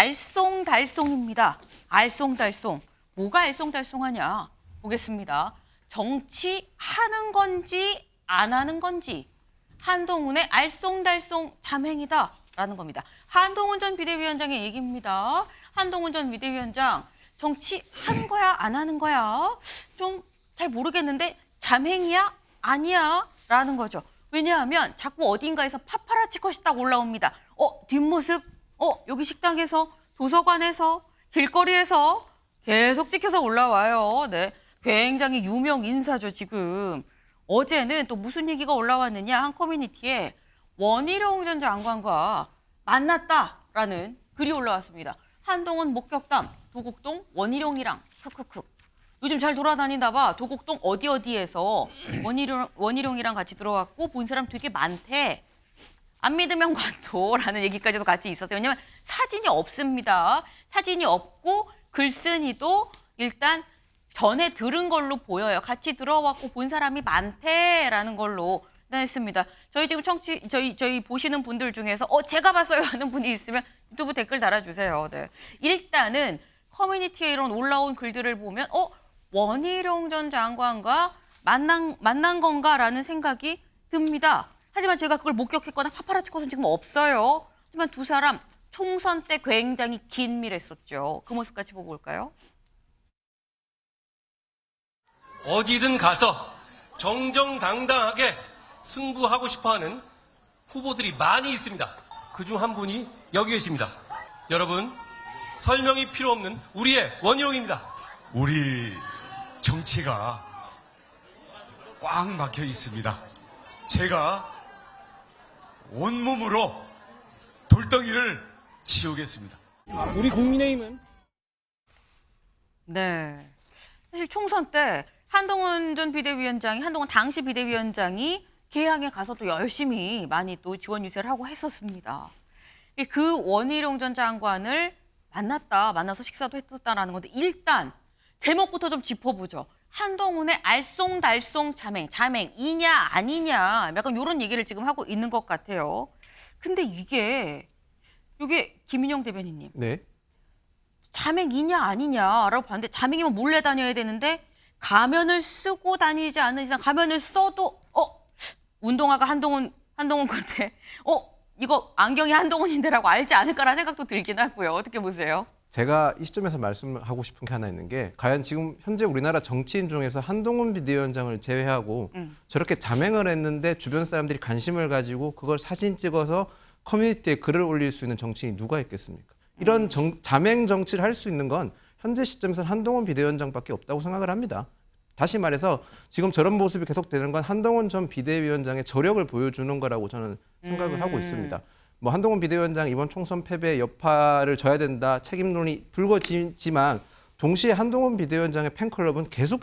알쏭달쏭입니다. 알쏭달쏭. 뭐가 알쏭달쏭하냐? 보겠습니다. 정치하는 건지 안 하는 건지 한동훈의 알쏭달쏭 자맹이다라는 겁니다. 한동훈 전 비대위원장의 얘기입니다. 한동훈 전 비대위원장 정치하는 거야 안 하는 거야? 좀 잘 모르겠는데 자맹이야 아니야? 라는 거죠. 왜냐하면 자꾸 어딘가에서 파파라치 컷이 딱 올라옵니다. 뒷모습, 여기 식당에서, 도서관에서, 길거리에서 계속 찍혀서 올라와요. 네, 굉장히 유명 인사죠, 지금. 어제는 또 무슨 얘기가 올라왔느냐, 한 커뮤니티에 원희룡 전 장관과 만났다라는 글이 올라왔습니다. 한동훈 목격담, 도곡동 원희룡이랑 크크크. 요즘 잘 돌아다니다 봐. 도곡동 어디에서 원희룡이랑 같이 들어왔고 본 사람 되게 많대. 안 믿으면 관둬라는 얘기까지도 같이 있었어요. 왜냐하면 사진이 없습니다. 사진이 없고 글쓴이도 일단 전에 들은 걸로 보여요. 같이 들어왔고 본 사람이 많대라는 걸로 했습니다. 저희 지금 저희 보시는 분들 중에서 제가 봤어요 하는 분이 있으면 유튜브 댓글 달아주세요. 네. 일단은 커뮤니티에 이런 올라온 글들을 보면 원희룡 전 장관과 만난 건가라는 생각이 듭니다. 하지만 제가 그걸 목격했거나 파파라치 컷은 지금 없어요. 하지만 두 사람 총선 때 굉장히 긴밀했었죠. 그 모습 같이 보고 올까요? 어디든 가서 정정당당하게 승부하고 싶어하는 후보들이 많이 있습니다. 그중 한 분이 여기 계십니다. 여러분, 설명이 필요 없는 우리의 원희룡입니다. 우리 정치가 꽉 막혀 있습니다. 제가 온몸으로 돌덩이를 치우겠습니다. 우리 국민의힘은 네. 사실 총선 때 한동훈 당시 비대위원장이 개항에 가서 또 열심히 많이 또 지원 유세를 하고 했었습니다. 그 원희룡 전 장관을 만나서 식사도 했었다라는 건데 일단 제목부터 좀 짚어보죠. 한동훈의 알쏭달쏭 자맹이냐 아니냐 약간 이런 얘기를 지금 하고 있는 것 같아요. 근데 이게 김인영 대변인님. 네. 자맹이냐 아니냐라고 봤는데 자맹이면 몰래 다녀야 되는데 가면을 쓰고 다니지 않는 이상 가면을 써도 운동화가 한동훈 건데 이거 안경이 한동훈인데라고 알지 않을까라는 생각도 들긴 하고요. 어떻게 보세요? 제가 이 시점에서 말씀하고 싶은 게 하나 있는 게 과연 지금 현재 우리나라 정치인 중에서 한동훈 비대위원장을 제외하고 저렇게 자맹을 했는데 주변 사람들이 관심을 가지고 그걸 사진 찍어서 커뮤니티에 글을 올릴 수 있는 정치인이 누가 있겠습니까? 이런 자맹 정치를 할 수 있는 건 현재 시점에서는 한동훈 비대위원장밖에 없다고 생각을 합니다. 다시 말해서 지금 저런 모습이 계속되는 건 한동훈 전 비대위원장의 저력을 보여주는 거라고 저는 생각을 하고 있습니다. 뭐 한동훈 비대위원장 이번 총선 패배의 여파를 져야 된다, 책임론이 불거지지만 동시에 한동훈 비대위원장의 팬클럽은 계속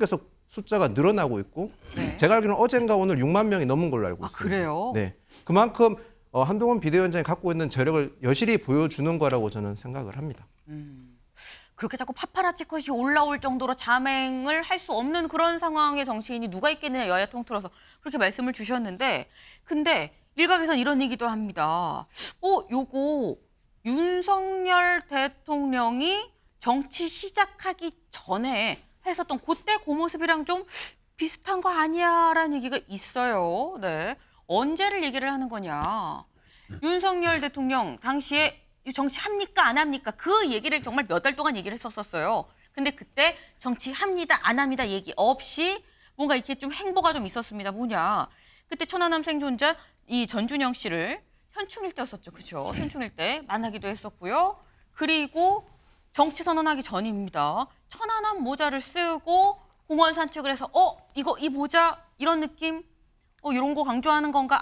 숫자가 늘어나고 있고 제가 알기로는 어젠가 오늘 6만 명이 넘은 걸로 알고 있습니다. 그래요? 네, 그만큼 한동훈 비대위원장이 갖고 있는 저력을 여실히 보여주는 거라고 저는 생각을 합니다. 그렇게 자꾸 파파라치 컷이 올라올 정도로 자맹을 할 수 없는 그런 상황의 정치인이 누가 있겠느냐 여야 통틀어서 그렇게 말씀을 주셨는데 근데 일각에서는 이런 얘기도 합니다. 요거 윤석열 대통령이 정치 시작하기 전에 했었던 그때 그 모습이랑 좀 비슷한 거 아니야라는 얘기가 있어요. 네. 언제를 얘기를 하는 거냐. 윤석열 대통령 당시에 정치합니까 안 합니까? 그 얘기를 정말 몇 달 동안 얘기를 했었어요. 근데 그때 정치합니다 안 합니다 얘기 없이 뭔가 이렇게 좀 행보가 좀 있었습니다. 뭐냐. 그때 천안함 생존자 이 전준영 씨를 현충일 때였었죠. 그렇죠? 현충일 때 만나기도 했었고요. 그리고 정치 선언하기 전입니다. 천안함 모자를 쓰고 공원 산책을 해서 이 모자 이런 느낌 이런 거 강조하는 건가?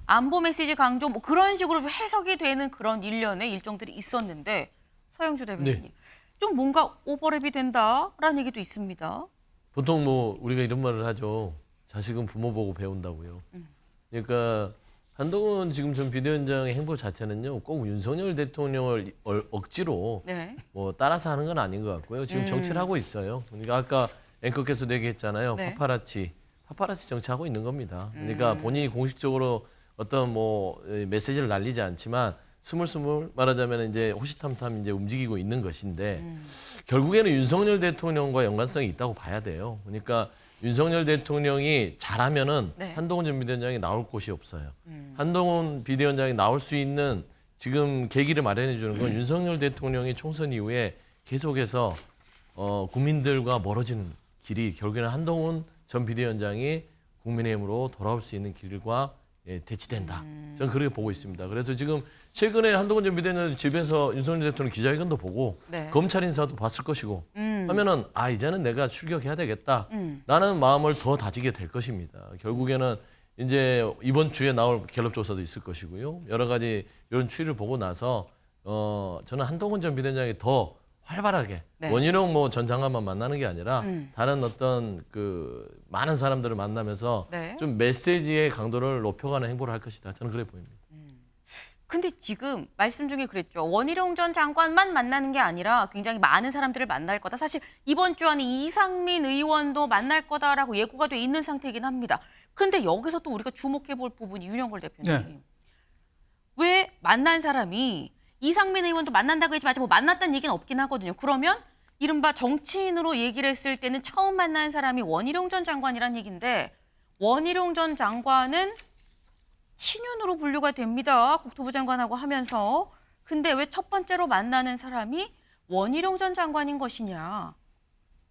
안보 메시지 강조 뭐 그런 식으로 해석이 되는 그런 일련의 일정들이 있었는데 서영주 대변인님 네. 좀 뭔가 오버랩이 된다라는 얘기도 있습니다. 보통 뭐 우리가 이런 말을 하죠. 자식은 부모 보고 배운다고요. 그러니까 한동훈 지금 전 비대위원장의 행보 자체는요. 꼭 윤석열 대통령을 억지로 네. 뭐 따라서 하는 건 아닌 것 같고요. 지금 정치를 하고 있어요. 그러니까 아까 앵커께서 얘기했잖아요. 네. 파파라치 정치하고 있는 겁니다. 그러니까 본인이 공식적으로 어떤 뭐 메시지를 날리지 않지만 스물스물 말하자면 이제 호시탐탐 이제 움직이고 있는 것인데 결국에는 윤석열 대통령과 연관성이 있다고 봐야 돼요. 그러니까 윤석열 대통령이 잘하면은 네. 한동훈 전 비대위원장이 나올 곳이 없어요. 한동훈 비대위원장이 나올 수 있는 지금 계기를 마련해 주는 건 윤석열 대통령이 총선 이후에 계속해서 국민들과 멀어지는 길이 결국에는 한동훈 전 비대위원장이 국민의힘으로 돌아올 수 있는 길과 대치된다. 저는 그렇게 보고 있습니다. 그래서 지금 최근에 한동훈 전 비대위원장 집에서 윤석열 대통령 기자회견도 보고 네. 검찰 인사도 봤을 것이고 하면은 이제는 내가 출격해야 되겠다. 라는 마음을 더 다지게 될 것입니다. 결국에는 이제 이번 주에 나올 갤럽 조사도 있을 것이고요. 여러 가지 이런 추이를 보고 나서 저는 한동훈 전 비대위원장이 더 활발하게 네. 원희룡 전 장관만 만나는 게 아니라 다른 어떤 많은 사람들을 만나면서 네. 좀 메시지의 강도를 높여가는 행보를 할 것이다. 저는 그래 보입니다. 근데 지금 말씀 중에 그랬죠. 원희룡 전 장관만 만나는 게 아니라 굉장히 많은 사람들을 만날 거다. 사실 이번 주 안에 이상민 의원도 만날 거다라고 예고가 돼 있는 상태이긴 합니다. 근데 여기서 또 우리가 주목해 볼 부분이 윤영걸 대표님. 네. 왜 만난 사람이 이상민 의원도 만난다고 했지만 아직 뭐 만났다는 얘기는 없긴 하거든요. 그러면 이른바 정치인으로 얘기를 했을 때는 처음 만난 사람이 원희룡 전 장관이란 얘기인데 원희룡 전 장관은 친윤으로 분류가 됩니다. 국토부 장관하고 하면서. 근데 왜 첫 번째로 만나는 사람이 원희룡 전 장관인 것이냐.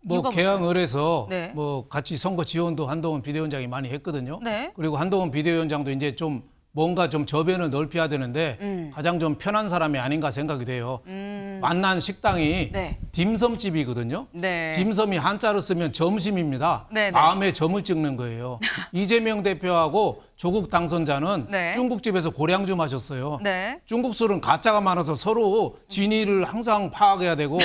뭐 이유가 개항을 해서 네. 뭐 같이 선거 지원도 한동훈 비대위원장이 많이 했거든요. 네. 그리고 한동훈 비대위원장도 이제 좀 뭔가 좀 저변을 넓혀야 되는데 가장 좀 편한 사람이 아닌가 생각이 돼요. 만난 식당이 네. 딤섬집이거든요. 네. 딤섬이 한자로 쓰면 점심입니다. 네, 네. 마음에 점을 찍는 거예요. 이재명 대표하고 조국 당선자는 네. 중국집에서 고량주 마셨어요. 네. 중국 술은 가짜가 많아서 서로 진위를 항상 파악해야 되고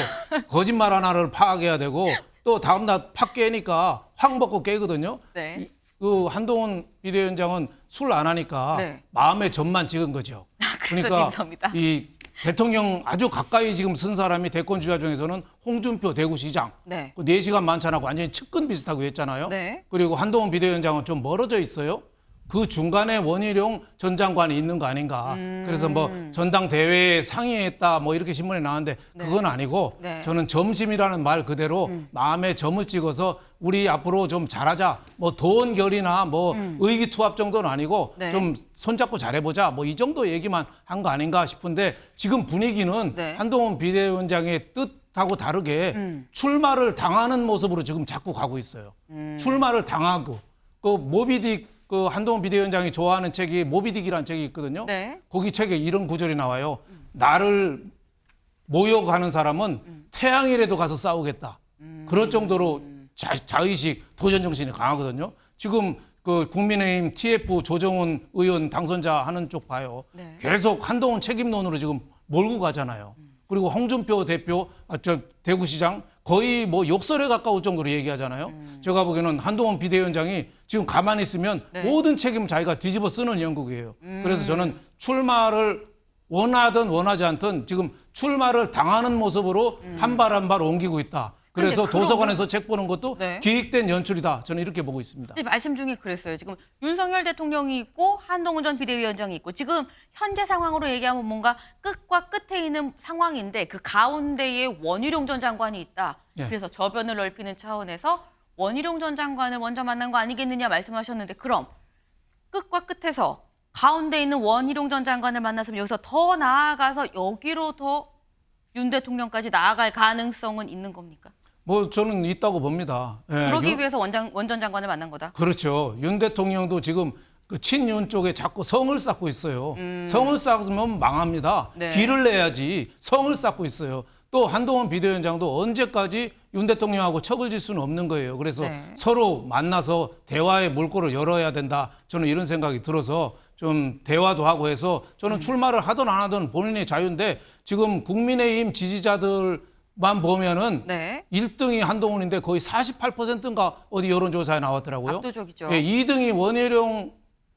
거짓말 하나를 파악해야 되고 또 다음날 팍 깨니까 확 먹고 깨거든요. 네. 그 한동훈 비대위원장은 술 안 하니까 네. 마음의 점만 찍은 거죠. 그래서 그러니까 딤섬이다. 이 대통령 아주 가까이 지금 쓴 사람이 대권 주자 중에서는 홍준표 대구시장. 네. 그 4시간 만찬하고 완전히 측근 비슷하고 했잖아요. 네. 그리고 한동훈 비대위원장은 좀 멀어져 있어요. 그 중간에 원희룡 전 장관이 있는 거 아닌가. 그래서 뭐 전당대회에 상의했다 뭐 이렇게 신문에 나왔는데 그건 아니고 네. 저는 점심이라는 말 그대로 마음에 점을 찍어서 우리 앞으로 좀 잘하자. 뭐 도원결이나 뭐 의기투합 정도는 아니고 네. 좀 손잡고 잘해보자. 뭐 이 정도 얘기만 한 거 아닌가 싶은데 지금 분위기는 네. 한동훈 비대위원장의 뜻하고 다르게 출마를 당하는 모습으로 지금 자꾸 가고 있어요. 출마를 당하고 그 모비딕 그 한동훈 비대위원장이 좋아하는 책이 모비딕이라는 책이 있거든요. 네. 거기 책에 이런 구절이 나와요. 나를 모욕하는 사람은 태양이라도 가서 싸우겠다. 그럴 정도로 자의식, 도전 정신이 강하거든요. 지금 그 국민의힘 TF 조정훈 의원 당선자 하는 쪽 봐요. 네. 계속 한동훈 책임론으로 지금 몰고 가잖아요. 그리고 홍준표 대표, 대구시장 거의 뭐 욕설에 가까울 정도로 얘기하잖아요. 제가 보기에는 한동훈 비대위원장이 지금 가만히 있으면 네. 모든 책임을 자기가 뒤집어 쓰는 영국이에요. 그래서 저는 출마를 원하든 원하지 않든 지금 출마를 당하는 모습으로 한 발 한 발 옮기고 있다. 그래서 근데 그러면- 도서관에서 책 보는 것도 네. 기획된 연출이다. 저는 이렇게 보고 있습니다. 근데 말씀 중에 그랬어요. 지금 윤석열 대통령이 있고 한동훈 전 비대위원장이 있고 지금 현재 상황으로 얘기하면 뭔가 끝과 끝에 있는 상황인데 그 가운데에 원희룡 전 장관이 있다. 네. 그래서 저변을 넓히는 차원에서 원희룡 전 장관을 먼저 만난 거 아니겠느냐 말씀하셨는데 그럼 끝과 끝에서 가운데 있는 원희룡 전 장관을 만났으면 여기서 더 나아가서 여기로 더 윤 대통령까지 나아갈 가능성은 있는 겁니까? 뭐 저는 있다고 봅니다. 예, 그러기 위해서 원 전 장관을 만난 거다. 그렇죠. 윤 대통령도 지금 그 친윤 쪽에 자꾸 성을 쌓고 있어요. 성을 쌓으면 망합니다. 네. 길을 내야지 성을 쌓고 있어요. 또 한동훈 비대위원장도 언제까지 윤 대통령하고 척을 질 수는 없는 거예요. 그래서 네. 서로 만나서 대화의 물꼬를 열어야 된다. 저는 이런 생각이 들어서 좀 대화도 하고 해서 저는 출마를 하든 안 하든 본인의 자유인데 지금 국민의힘 지지자들만 보면은 네. 1등이 한동훈인데 거의 48%인가 어디 여론조사에 나왔더라고요. 압도적이죠. 예, 2등이 원희룡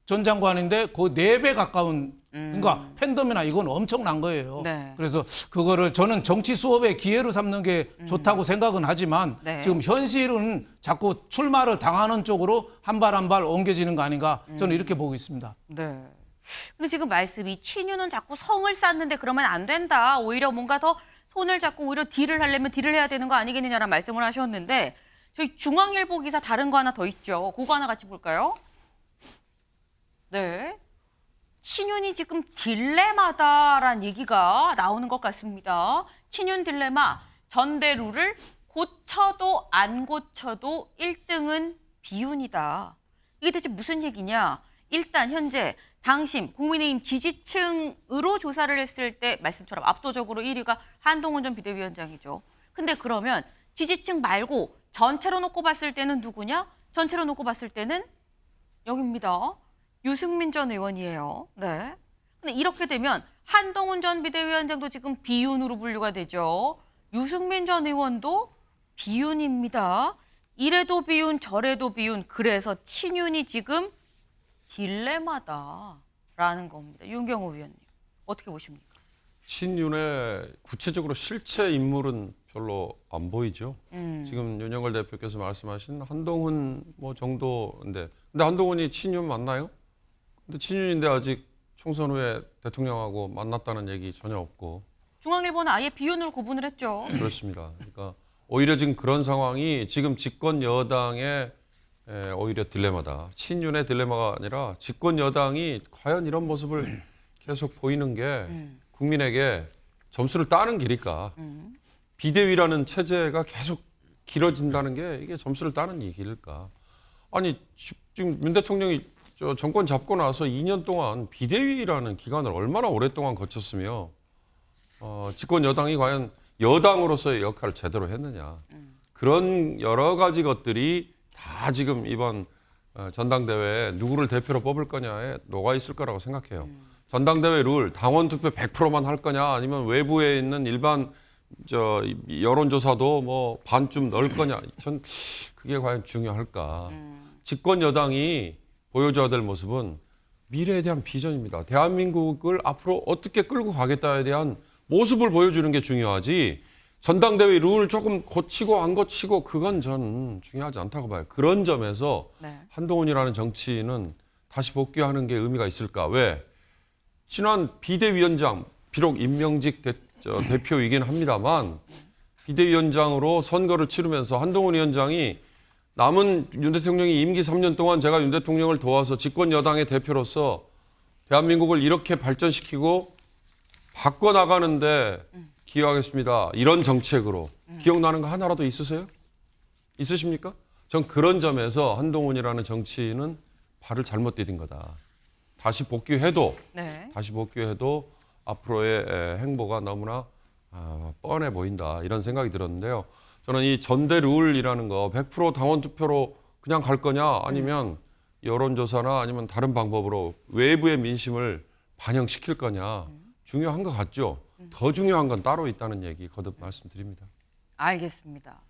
전 장관인데 거의 4배 가까운 그러니까 팬덤이나 이건 엄청난 거예요. 네. 그래서 그거를 저는 정치 수업의 기회로 삼는 게 좋다고 생각은 하지만 네. 지금 현실은 자꾸 출마를 당하는 쪽으로 한 발 한 발 옮겨지는 거 아닌가 저는 이렇게 보고 있습니다. 네. 근데 지금 말씀이 친윤은 자꾸 성을 쌓는데 그러면 안 된다. 오히려 뭔가 더 손을 잡고 오히려 딜을 하려면 딜을 해야 되는 거 아니겠느냐라는 말씀을 하셨는데 저희 중앙일보 기사 다른 거 하나 더 있죠. 그거 하나 같이 볼까요? 네. 친윤이 지금 딜레마다라는 얘기가 나오는 것 같습니다. 친윤 딜레마. 전대룰을 고쳐도 안 고쳐도 1등은 비윤이다. 이게 대체 무슨 얘기냐? 일단 현재 당심 국민의힘 지지층으로 조사를 했을 때 말씀처럼 압도적으로 1위가 한동훈 전 비대위원장이죠. 근데 그러면 지지층 말고 전체로 놓고 봤을 때는 누구냐? 전체로 놓고 봤을 때는 여기입니다. 유승민 전 의원이에요. 네. 근데 이렇게 되면 한동훈 전 비대위원장도 지금 비윤으로 분류가 되죠. 유승민 전 의원도 비윤입니다. 이래도 비윤, 저래도 비윤. 그래서 친윤이 지금 딜레마다라는 겁니다. 윤경호 위원님, 어떻게 보십니까? 친윤의 구체적으로 실체 인물은 별로 안 보이죠. 지금 윤영걸 대표께서 말씀하신 한동훈 뭐 정도인데, 근데 한동훈이 친윤 맞나요? 근데 친윤인데 아직 총선 후에 대통령하고 만났다는 얘기 전혀 없고. 중앙일보는 아예 비윤으로 구분을 했죠. 그렇습니다. 그러니까 오히려 지금 그런 상황이 지금 집권 여당의 오히려 딜레마다. 친윤의 딜레마가 아니라 집권 여당이 과연 이런 모습을 계속 보이는 게 국민에게 점수를 따는 길일까? 비대위라는 체제가 계속 길어진다는 게 이게 점수를 따는 길일까? 아니 지금 윤 대통령이 정권 잡고 나서 2년 동안 비대위라는 기간을 얼마나 오랫동안 거쳤으며 집권 여당이 과연 여당으로서의 역할을 제대로 했느냐. 그런 여러 가지 것들이 다 지금 이번 전당대회에 누구를 대표로 뽑을 거냐에 녹아 있을 거라고 생각해요. 전당대회 룰, 당원 투표 100%만 할 거냐 아니면 외부에 있는 일반 여론조사도 뭐 반쯤 넣을 거냐. 전 그게 과연 중요할까. 집권 여당이 보여줘야 될 모습은 미래에 대한 비전입니다. 대한민국을 앞으로 어떻게 끌고 가겠다에 대한 모습을 보여주는 게 중요하지. 전당대회 룰 조금 고치고 안 고치고 그건 전 중요하지 않다고 봐요. 그런 점에서 네. 한동훈이라는 정치인은 다시 복귀하는 게 의미가 있을까? 왜? 지난 비대위원장, 비록 임명직 대표이긴 합니다만 비대위원장으로 선거를 치르면서 한동훈 위원장이 남은 윤 대통령이 임기 3년 동안 제가 윤 대통령을 도와서 집권 여당의 대표로서 대한민국을 이렇게 발전시키고 바꿔나가는데 기여하겠습니다. 이런 정책으로. 기억나는 거 하나라도 있으세요? 있으십니까? 전 그런 점에서 한동훈이라는 정치인은 발을 잘못 디딘 거다. 다시 복귀해도 앞으로의 행보가 너무나 뻔해 보인다. 이런 생각이 들었는데요. 저는 이 전대 룰이라는 거 100% 당원 투표로 그냥 갈 거냐 아니면 여론조사나 아니면 다른 방법으로 외부의 민심을 반영시킬 거냐 중요한 것 같죠. 더 중요한 건 따로 있다는 얘기 거듭 말씀드립니다. 알겠습니다.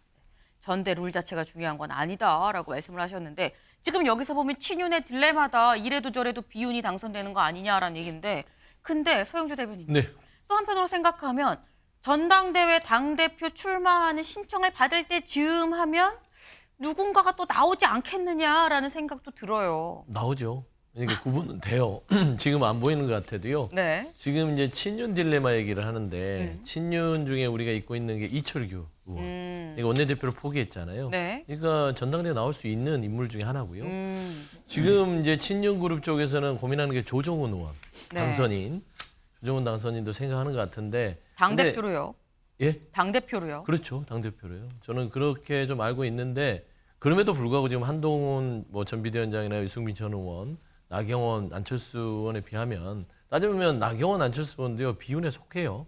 전대 룰 자체가 중요한 건 아니다라고 말씀을 하셨는데 지금 여기서 보면 친윤의 딜레마다 이래도 저래도 비윤이 당선되는 거 아니냐라는 얘기인데 근데 소영주 대변인 네. 또 한편으로 생각하면 전당대회 당대표 출마하는 신청을 받을 때 즈음 하면 누군가가 또 나오지 않겠느냐라는 생각도 들어요. 나오죠. 그러니까 구분은 돼요. 지금 안 보이는 것 같아도요. 네. 지금 이제 친윤 딜레마 얘기를 하는데 친윤 중에 우리가 입고 있는 게 이철규 의원. 그러니까 원내대표를 포기했잖아요. 네. 그러니까 전당대회 나올 수 있는 인물 중에 하나고요. 지금 이제 친윤 그룹 쪽에서는 고민하는 게 조정훈 의원 네. 당선인. 조정훈 당선인도 생각하는 것 같은데. 당대표로요. 예? 당대표로요. 그렇죠. 당대표로요. 저는 그렇게 좀 알고 있는데 그럼에도 불구하고 지금 한동훈 전 비대위원장이나 유승민 전 의원, 나경원, 안철수 의원에 비하면 따져보면 나경원, 안철수 의원도요 비윤에 속해요.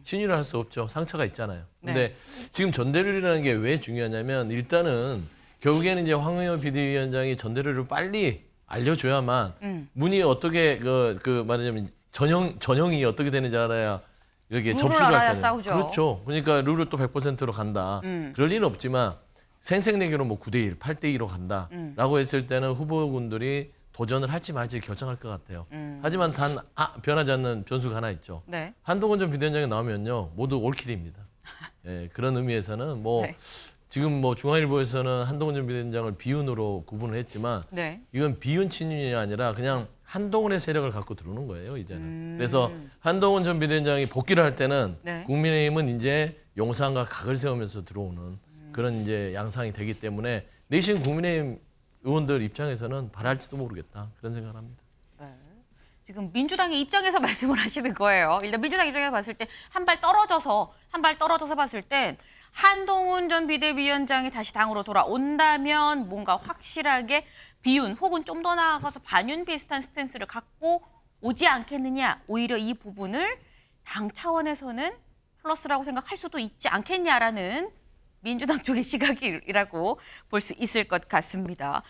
친윤을 할 수 없죠. 상처가 있잖아요. 근데 지금 전대룰이라는 게 왜 중요하냐면 일단은 결국에는 이제 황의원 비대위원장이 전대룰을 빨리 알려줘야만 문이 어떻게 말하자면 전형이 어떻게 되는지 알아야 이렇게 룰을 접수를 알아야 할 거예요. 싸우죠. 그렇죠. 그러니까 룰을 또 100%로 간다. 그럴 리는 없지만 생색내기로 뭐 9대1, 8대2로 간다라고 했을 때는 후보군들이 도전을 할지 말지 결정할 것 같아요. 하지만 변하지 않는 변수가 하나 있죠. 네. 한동훈 전 비대위원장이 나오면요 모두 올킬입니다. 예, 그런 의미에서는 뭐 네. 지금 뭐 중앙일보에서는 한동훈 전 비대위원장을 비윤으로 구분을 했지만 네. 이건 비윤 친윤이 아니라 그냥 한동훈의 세력을 갖고 들어오는 거예요, 이제는. 그래서 한동훈 전 비대위원장이 복귀를 할 때는 네. 국민의힘은 이제 용산과 각을 세우면서 들어오는 그런 이제 양상이 되기 때문에 내신 국민의힘 의원들 입장에서는 바랄지도 모르겠다 그런 생각을 합니다. 지금 민주당의 입장에서 말씀을 하시는 거예요. 일단 민주당 입장에서 봤을 때 한 발 떨어져서 봤을 땐 한동훈 전 비대위원장이 다시 당으로 돌아온다면 뭔가 확실하게 비윤 혹은 좀 더 나아가서 반윤 비슷한 스탠스를 갖고 오지 않겠느냐. 오히려 이 부분을 당 차원에서는 플러스라고 생각할 수도 있지 않겠냐라는 민주당 쪽의 시각이라고 볼 수 있을 것 같습니다.